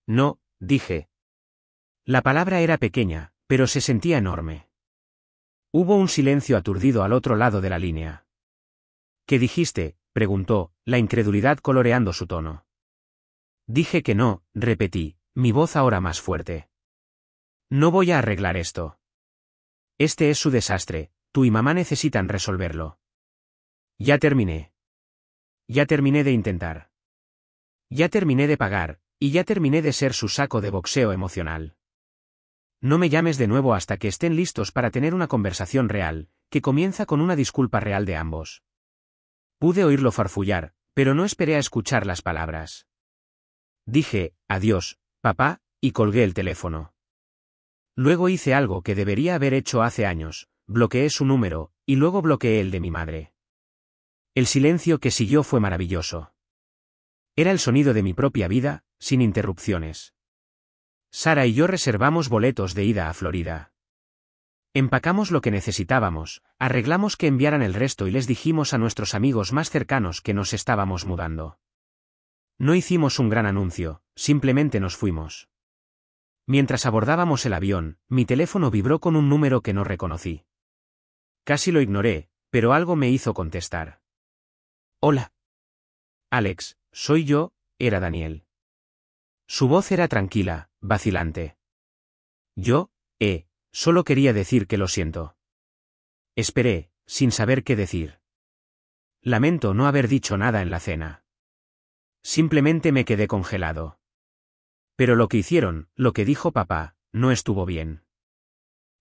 No, dije. La palabra era pequeña, pero se sentía enorme. Hubo un silencio aturdido al otro lado de la línea. ¿Qué dijiste?, preguntó, la incredulidad coloreando su tono. Dije que no, repetí, mi voz ahora más fuerte. No voy a arreglar esto. Este es su desastre, tú y mamá necesitan resolverlo. Ya terminé. Ya terminé de intentar. Ya terminé de pagar, y ya terminé de ser su saco de boxeo emocional. No me llames de nuevo hasta que estén listos para tener una conversación real, que comienza con una disculpa real de ambos. Pude oírlo farfullar, pero no esperé a escuchar las palabras. Dije, adiós, papá, y colgué el teléfono. Luego hice algo que debería haber hecho hace años, bloqueé su número, y luego bloqueé el de mi madre. El silencio que siguió fue maravilloso. Era el sonido de mi propia vida, sin interrupciones. Sara y yo reservamos boletos de ida a Florida. Empacamos lo que necesitábamos, arreglamos que enviaran el resto y les dijimos a nuestros amigos más cercanos que nos estábamos mudando. No hicimos un gran anuncio, simplemente nos fuimos. Mientras abordábamos el avión, mi teléfono vibró con un número que no reconocí. Casi lo ignoré, pero algo me hizo contestar. Hola. Alex, soy yo, era Daniel. Su voz era tranquila, vacilante. Yo, solo quería decir que lo siento. Esperé, sin saber qué decir. Lamento no haber dicho nada en la cena. Simplemente me quedé congelado. Pero lo que hicieron, lo que dijo papá, no estuvo bien.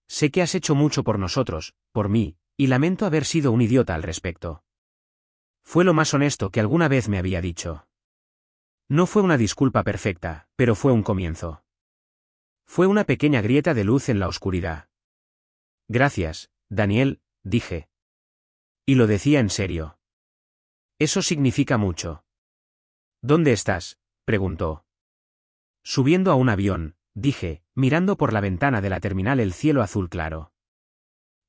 Sé que has hecho mucho por nosotros, por mí, y lamento haber sido un idiota al respecto. Fue lo más honesto que alguna vez me había dicho. No fue una disculpa perfecta, pero fue un comienzo. Fue una pequeña grieta de luz en la oscuridad. Gracias, Daniel, dije. Y lo decía en serio. Eso significa mucho. ¿Dónde estás?, preguntó. Subiendo a un avión, dije, mirando por la ventana de la terminal el cielo azul claro.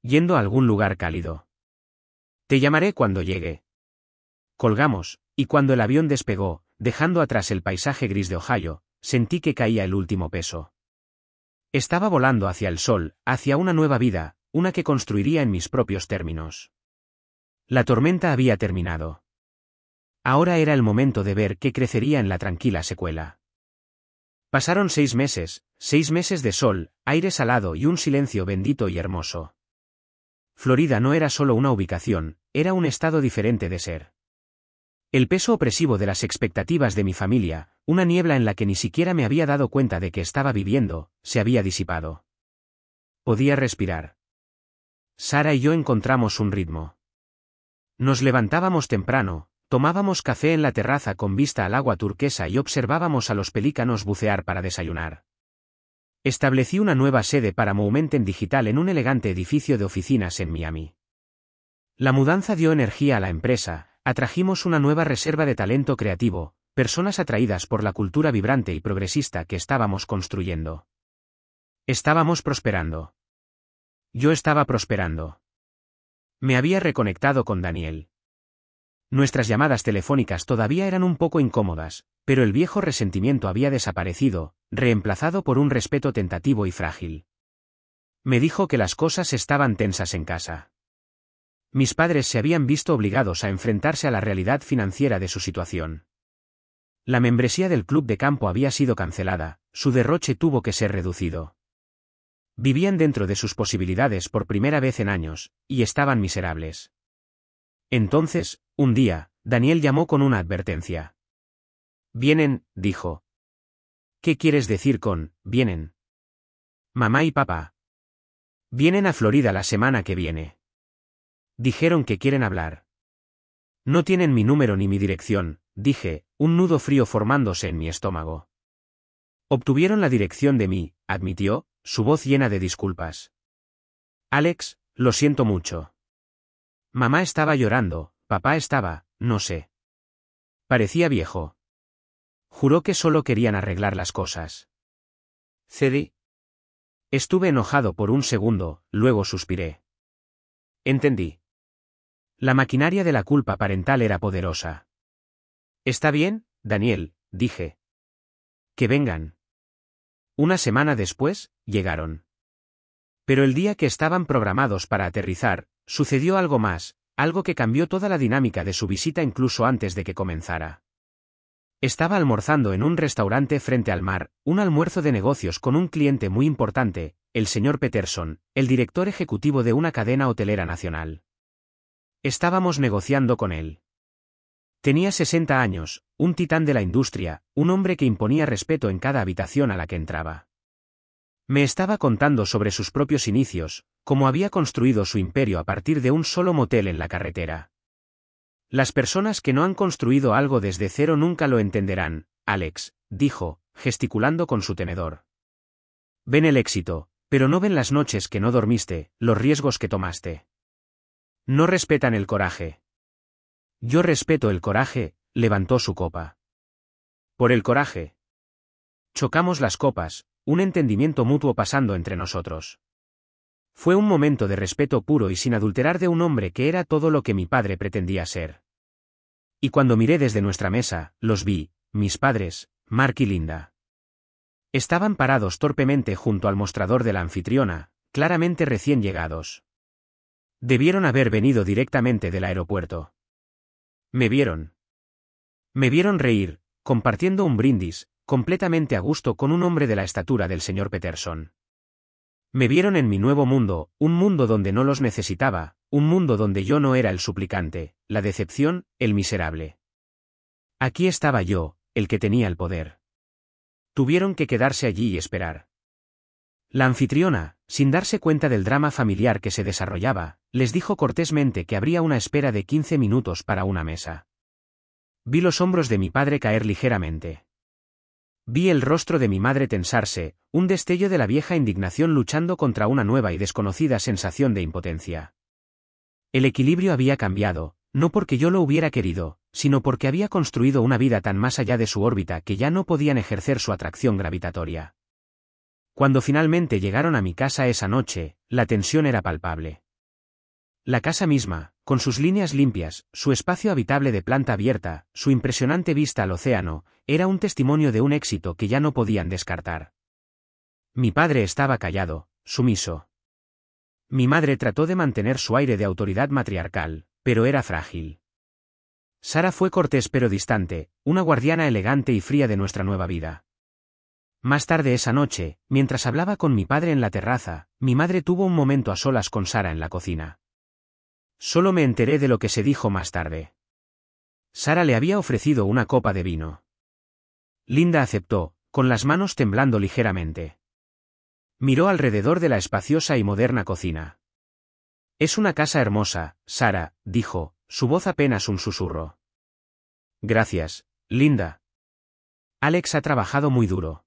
Yendo a algún lugar cálido. Te llamaré cuando llegue. Colgamos, y cuando el avión despegó, dejando atrás el paisaje gris de Ohio, sentí que caía el último peso. Estaba volando hacia el sol, hacia una nueva vida, una que construiría en mis propios términos. La tormenta había terminado. Ahora era el momento de ver qué crecería en la tranquila secuela. Pasaron 6 meses de sol, aire salado y un silencio bendito y hermoso. Florida no era solo una ubicación, era un estado diferente de ser. El peso opresivo de las expectativas de mi familia, una niebla en la que ni siquiera me había dado cuenta de que estaba viviendo, se había disipado. Podía respirar. Sara y yo encontramos un ritmo. Nos levantábamos temprano, tomábamos café en la terraza con vista al agua turquesa y observábamos a los pelícanos bucear para desayunar. Establecí una nueva sede para Mountain Digital en un elegante edificio de oficinas en Miami. La mudanza dio energía a la empresa, atrajimos una nueva reserva de talento creativo, personas atraídas por la cultura vibrante y progresista que estábamos construyendo. Estábamos prosperando. Yo estaba prosperando. Me había reconectado con Daniel. Nuestras llamadas telefónicas todavía eran un poco incómodas, pero el viejo resentimiento había desaparecido, reemplazado por un respeto tentativo y frágil. Me dijo que las cosas estaban tensas en casa. Mis padres se habían visto obligados a enfrentarse a la realidad financiera de su situación. La membresía del club de campo había sido cancelada, su derroche tuvo que ser reducido. Vivían dentro de sus posibilidades por primera vez en años, y estaban miserables. Entonces, un día, Daniel llamó con una advertencia. «Vienen», dijo. «¿Qué quieres decir con vienen?» «Mamá y papá. Vienen a Florida la semana que viene. Dijeron que quieren hablar». «No tienen mi número ni mi dirección», dije, un nudo frío formándose en mi estómago. «Obtuvieron la dirección de mí», admitió, su voz llena de disculpas. «Alex, lo siento mucho». Mamá estaba llorando, papá estaba, no sé. Parecía viejo. Juró que solo querían arreglar las cosas. Cedí. Estuve enojado por un segundo, luego suspiré. Entendí. La maquinaria de la culpa parental era poderosa. «Está bien, Daniel», dije. «Que vengan». Una semana después, llegaron. Pero el día que estaban programados para aterrizar, sucedió algo más, algo que cambió toda la dinámica de su visita incluso antes de que comenzara. Estaba almorzando en un restaurante frente al mar, un almuerzo de negocios con un cliente muy importante, el señor Peterson, el director ejecutivo de una cadena hotelera nacional. Estábamos negociando con él. Tenía 60 años, un titán de la industria, un hombre que imponía respeto en cada habitación a la que entraba. Me estaba contando sobre sus propios inicios, cómo había construido su imperio a partir de un solo motel en la carretera. «Las personas que no han construido algo desde cero nunca lo entenderán, Alex», dijo, gesticulando con su tenedor. «Ven el éxito, pero no ven las noches que no dormiste, los riesgos que tomaste. No respetan el coraje». «Yo respeto el coraje», levantó su copa. «Por el coraje». Chocamos las copas, un entendimiento mutuo pasando entre nosotros. Fue un momento de respeto puro y sin adulterar de un hombre que era todo lo que mi padre pretendía ser. Y cuando miré desde nuestra mesa, los vi, mis padres, Mark y Linda. Estaban parados torpemente junto al mostrador de la anfitriona, claramente recién llegados. Debieron haber venido directamente del aeropuerto. Me vieron. Me vieron reír, compartiendo un brindis, completamente a gusto con un hombre de la estatura del señor Peterson. Me vieron en mi nuevo mundo, un mundo donde no los necesitaba, un mundo donde yo no era el suplicante, la decepción, el miserable. Aquí estaba yo, el que tenía el poder. Tuvieron que quedarse allí y esperar. La anfitriona, sin darse cuenta del drama familiar que se desarrollaba, les dijo cortésmente que habría una espera de 15 minutos para una mesa. Vi los hombros de mi padre caer ligeramente. Vi el rostro de mi madre tensarse, un destello de la vieja indignación luchando contra una nueva y desconocida sensación de impotencia. El equilibrio había cambiado, no porque yo lo hubiera querido, sino porque había construido una vida tan más allá de su órbita que ya no podían ejercer su atracción gravitatoria. Cuando finalmente llegaron a mi casa esa noche, la tensión era palpable. La casa misma, con sus líneas limpias, su espacio habitable de planta abierta, su impresionante vista al océano, era un testimonio de un éxito que ya no podían descartar. Mi padre estaba callado, sumiso. Mi madre trató de mantener su aire de autoridad matriarcal, pero era frágil. Sara fue cortés pero distante, una guardiana elegante y fría de nuestra nueva vida. Más tarde esa noche, mientras hablaba con mi padre en la terraza, mi madre tuvo un momento a solas con Sara en la cocina. Solo me enteré de lo que se dijo más tarde. Sara le había ofrecido una copa de vino. Linda aceptó, con las manos temblando ligeramente. Miró alrededor de la espaciosa y moderna cocina. «Es una casa hermosa, Sara», dijo, su voz apenas un susurro. «Gracias, Linda. Alex ha trabajado muy duro».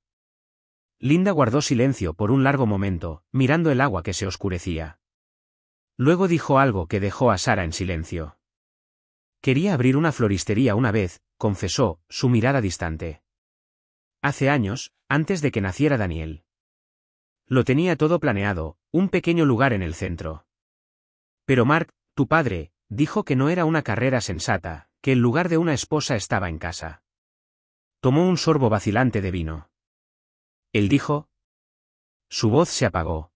Linda guardó silencio por un largo momento, mirando el agua que se oscurecía. Luego dijo algo que dejó a Sara en silencio. «Quería abrir una floristería una vez», confesó, su mirada distante. «Hace años, antes de que naciera Daniel. Lo tenía todo planeado, un pequeño lugar en el centro. Pero Mark, tu padre, dijo que no era una carrera sensata, que el lugar de una esposa estaba en casa». Tomó un sorbo vacilante de vino. «¿Él dijo?» Su voz se apagó.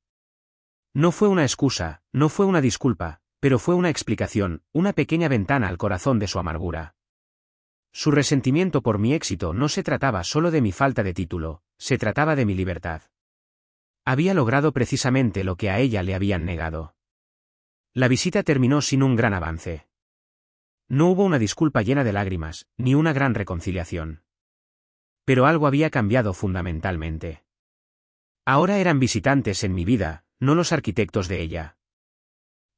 No fue una excusa, no fue una disculpa, pero fue una explicación, una pequeña ventana al corazón de su amargura. Su resentimiento por mi éxito no se trataba solo de mi falta de título, se trataba de mi libertad. Había logrado precisamente lo que a ella le habían negado. La visita terminó sin un gran avance. No hubo una disculpa llena de lágrimas, ni una gran reconciliación. Pero algo había cambiado fundamentalmente. Ahora eran visitantes en mi vida, no los arquitectos de ella.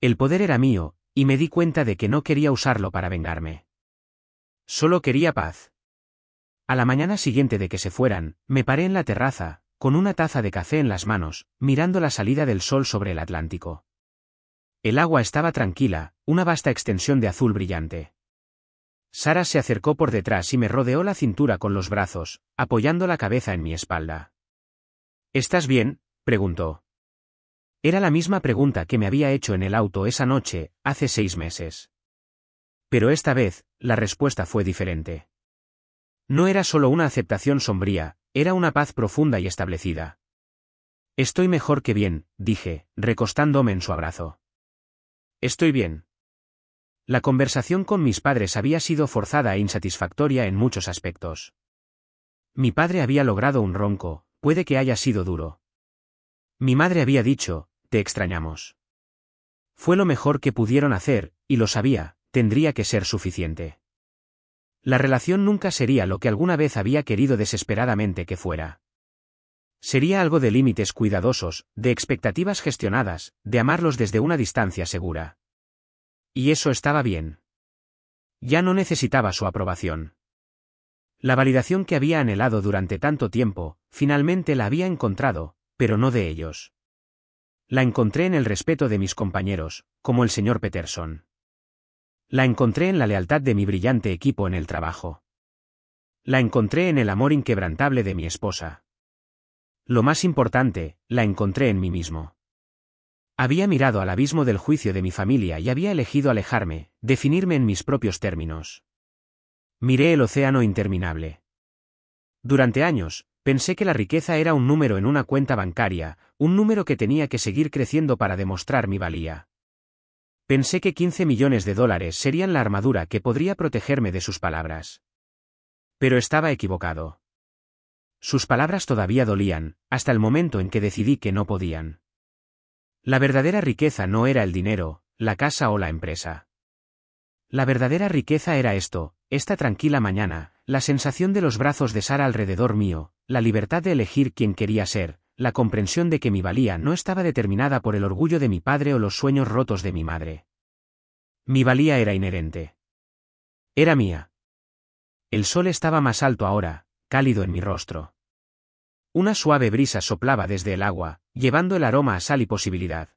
El poder era mío, y me di cuenta de que no quería usarlo para vengarme. Solo quería paz. A la mañana siguiente de que se fueran, me paré en la terraza, con una taza de café en las manos, mirando la salida del sol sobre el Atlántico. El agua estaba tranquila, una vasta extensión de azul brillante. Sara se acercó por detrás y me rodeó la cintura con los brazos, apoyando la cabeza en mi espalda. «¿Estás bien?», preguntó. Era la misma pregunta que me había hecho en el auto esa noche, hace 6 meses. Pero esta vez, la respuesta fue diferente. No era solo una aceptación sombría, era una paz profunda y establecida. «Estoy mejor que bien», dije, recostándome en su abrazo. «Estoy bien». La conversación con mis padres había sido forzada e insatisfactoria en muchos aspectos. Mi padre había logrado un ronco, puede que haya sido duro. Mi madre había dicho, «Te extrañamos». Fue lo mejor que pudieron hacer, y lo sabía, tendría que ser suficiente. La relación nunca sería lo que alguna vez había querido desesperadamente que fuera. Sería algo de límites cuidadosos, de expectativas gestionadas, de amarlos desde una distancia segura. Y eso estaba bien. Ya no necesitaba su aprobación. La validación que había anhelado durante tanto tiempo, finalmente la había encontrado, pero no de ellos. La encontré en el respeto de mis compañeros, como el señor Peterson. La encontré en la lealtad de mi brillante equipo en el trabajo. La encontré en el amor inquebrantable de mi esposa. Lo más importante, la encontré en mí mismo. Había mirado al abismo del juicio de mi familia y había elegido alejarme, definirme en mis propios términos. Miré el océano interminable. Durante años, pensé que la riqueza era un número en una cuenta bancaria, un número que tenía que seguir creciendo para demostrar mi valía. Pensé que 15 millones de dólares serían la armadura que podría protegerme de sus palabras. Pero estaba equivocado. Sus palabras todavía dolían, hasta el momento en que decidí que no podían. La verdadera riqueza no era el dinero, la casa o la empresa. La verdadera riqueza era esto, esta tranquila mañana, la sensación de los brazos de Sara alrededor mío, la libertad de elegir quién quería ser, la comprensión de que mi valía no estaba determinada por el orgullo de mi padre o los sueños rotos de mi madre. Mi valía era inherente. Era mía. El sol estaba más alto ahora, cálido en mi rostro. Una suave brisa soplaba desde el agua, llevando el aroma a sal y posibilidad.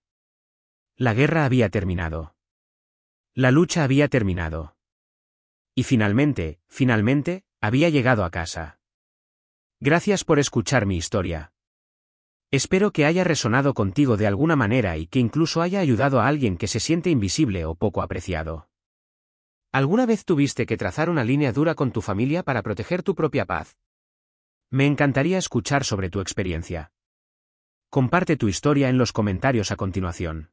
La guerra había terminado. La lucha había terminado. Y finalmente, había llegado a casa. Gracias por escuchar mi historia. Espero que haya resonado contigo de alguna manera y que incluso haya ayudado a alguien que se siente invisible o poco apreciado. ¿Alguna vez tuviste que trazar una línea dura con tu familia para proteger tu propia paz? Me encantaría escuchar sobre tu experiencia. Comparte tu historia en los comentarios a continuación.